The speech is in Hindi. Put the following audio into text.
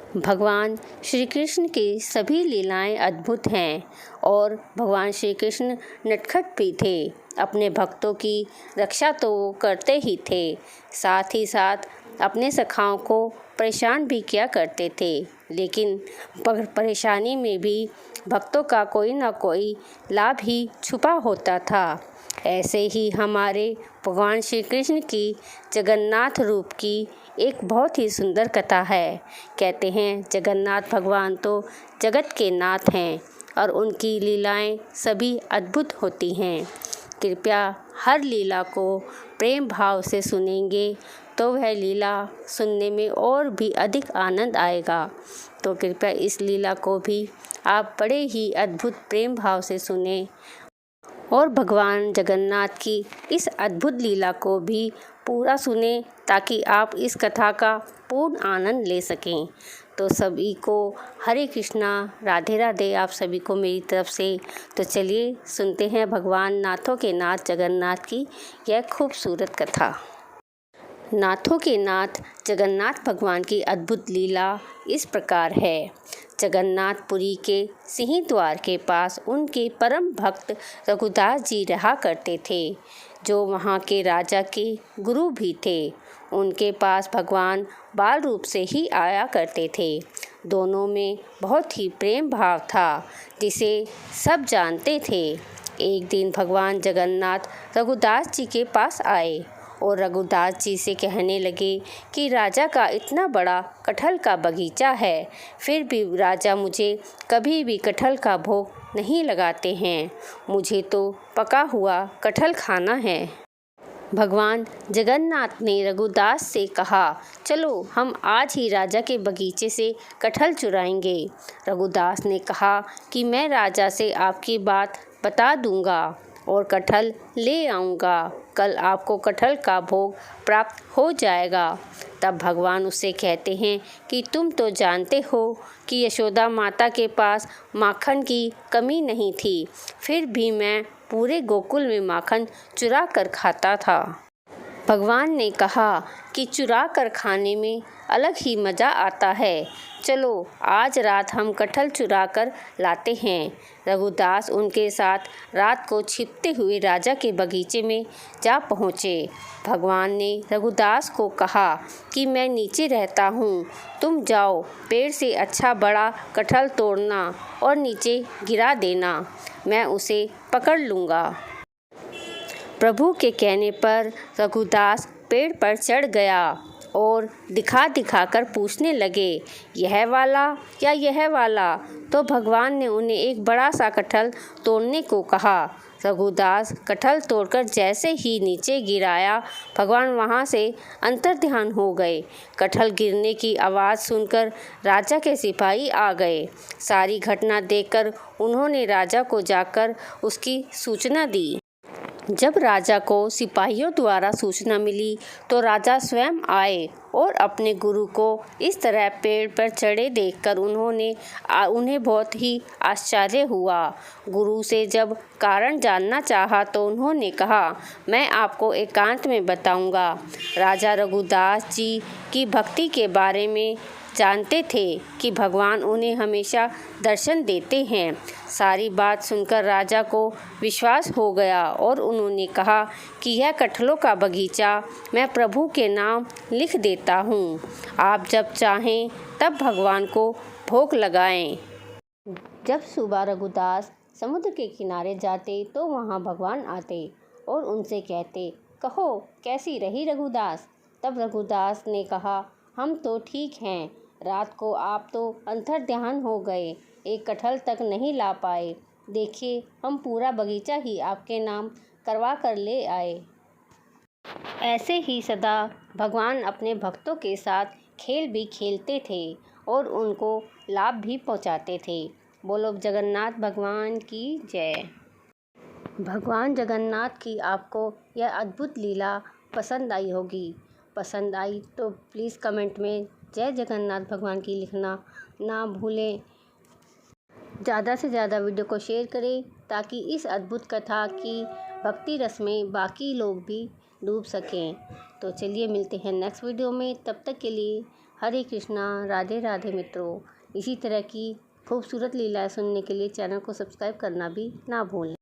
भगवान श्री कृष्ण की सभी लीलाएं अद्भुत हैं और भगवान श्री कृष्ण नटखट भी थे। अपने भक्तों की रक्षा तो वो करते ही थे, साथ ही साथ अपने सखाओं को परेशान भी किया करते थे। लेकिन परेशानी में भी भक्तों का कोई ना कोई लाभ ही छुपा होता था। ऐसे ही हमारे भगवान श्री कृष्ण की जगन्नाथ रूप की एक बहुत ही सुंदर कथा है। कहते हैं जगन्नाथ भगवान तो जगत के नाथ हैं और उनकी लीलाएं सभी अद्भुत होती हैं। कृपया हर लीला को प्रेम भाव से सुनेंगे तो वह लीला सुनने में और भी अधिक आनंद आएगा। तो कृपया इस लीला को भी आप बड़े ही अद्भुत प्रेम भाव से सुने और भगवान जगन्नाथ की इस अद्भुत लीला को भी पूरा सुने ताकि आप इस कथा का पूर्ण आनंद ले सकें। तो सभी को हरे कृष्णा, राधे राधे आप सभी को मेरी तरफ से। तो चलिए सुनते हैं भगवान नाथों के नाथ जगन्नाथ की यह खूबसूरत कथा। नाथों के नाथ जगन्नाथ भगवान की अद्भुत लीला इस प्रकार है। जगन्नाथपुरी के सिंह द्वार के पास उनके परम भक्त रघुदास जी रहा करते थे, जो वहाँ के राजा के गुरु भी थे। उनके पास भगवान बाल रूप से ही आया करते थे। दोनों में बहुत ही प्रेम भाव था, जिसे सब जानते थे। एक दिन भगवान जगन्नाथ रघुदास जी के पास आए और रघुदास जी से कहने लगे कि राजा का इतना बड़ा कटहल का बगीचा है, फिर भी राजा मुझे कभी भी कटहल का भोग नहीं लगाते हैं। मुझे तो पका हुआ कटहल खाना है। भगवान जगन्नाथ ने रघुदास से कहा, चलो हम आज ही राजा के बगीचे से कटहल चुराएंगे। रघुदास ने कहा कि मैं राजा से आपकी बात बता दूंगा और कटहल ले आऊँगा। कल आपको कटहल का भोग प्राप्त हो जाएगा। तब भगवान उससे कहते हैं कि तुम तो जानते हो कि यशोदा माता के पास माखन की कमी नहीं थी, फिर भी मैं पूरे गोकुल में माखन चुरा कर खाता था। भगवान ने कहा कि चुरा कर खाने में अलग ही मज़ा आता है। चलो आज रात हम कटहल चुरा कर लाते हैं। रघुदास उनके साथ रात को छिपते हुए राजा के बगीचे में जा पहुँचे। भगवान ने रघुदास को कहा कि मैं नीचे रहता हूँ, तुम जाओ पेड़ से अच्छा बड़ा कटहल तोड़ना और नीचे गिरा देना, मैं उसे पकड़ लूँगा। प्रभु के कहने पर रघुदास पेड़ पर चढ़ गया और दिखा कर पूछने लगे, यह वाला या यह वाला। तो भगवान ने उन्हें एक बड़ा सा कटहल तोड़ने को कहा। रघुदास कटहल तोड़कर जैसे ही नीचे गिराया, भगवान वहाँ से अंतर्ध्यान हो गए। कटहल गिरने की आवाज़ सुनकर राजा के सिपाही आ गए। सारी घटना देखकर उन्होंने राजा को जाकर उसकी सूचना दी। जब राजा को सिपाहियों द्वारा सूचना मिली तो राजा स्वयं आए और अपने गुरु को इस तरह पेड़ पर चढ़े देखकर उन्हें बहुत ही आश्चर्य हुआ। गुरु से जब कारण जानना चाहा तो उन्होंने कहा, मैं आपको एकांत में बताऊंगा। राजा रघुदास जी की भक्ति के बारे में जानते थे कि भगवान उन्हें हमेशा दर्शन देते हैं। सारी बात सुनकर राजा को विश्वास हो गया और उन्होंने कहा कि यह कटहलों का बगीचा मैं प्रभु के नाम लिख देता हूँ। आप जब चाहें तब भगवान को भोग लगाएं। जब सुबह रघुदास समुद्र के किनारे जाते तो वहाँ भगवान आते और उनसे कहते, कहो कैसी रही रघुदास। तब रघुदास ने कहा, हम तो ठीक हैं। रात को आप तो अंतर्ध्यान हो गए, एक कटहल तक नहीं ला पाए। देखिए हम पूरा बगीचा ही आपके नाम करवा कर ले आए। ऐसे ही सदा भगवान अपने भक्तों के साथ खेल भी खेलते थे और उनको लाभ भी पहुंचाते थे। बोलो जगन्नाथ भगवान की जय। भगवान जगन्नाथ की आपको यह अद्भुत लीला पसंद आई होगी। पसंद आई तो प्लीज़ कमेंट में जय जगन्नाथ भगवान की लिखना ना भूलें। ज़्यादा से ज़्यादा वीडियो को शेयर करें ताकि इस अद्भुत कथा की भक्ति रस में बाकी लोग भी डूब सकें। तो चलिए मिलते हैं नेक्स्ट वीडियो में, तब तक के लिए हरे कृष्णा। राधे राधे मित्रों। इसी तरह की खूबसूरत लीलाएं सुनने के लिए चैनल को सब्सक्राइब करना भी ना भूलें।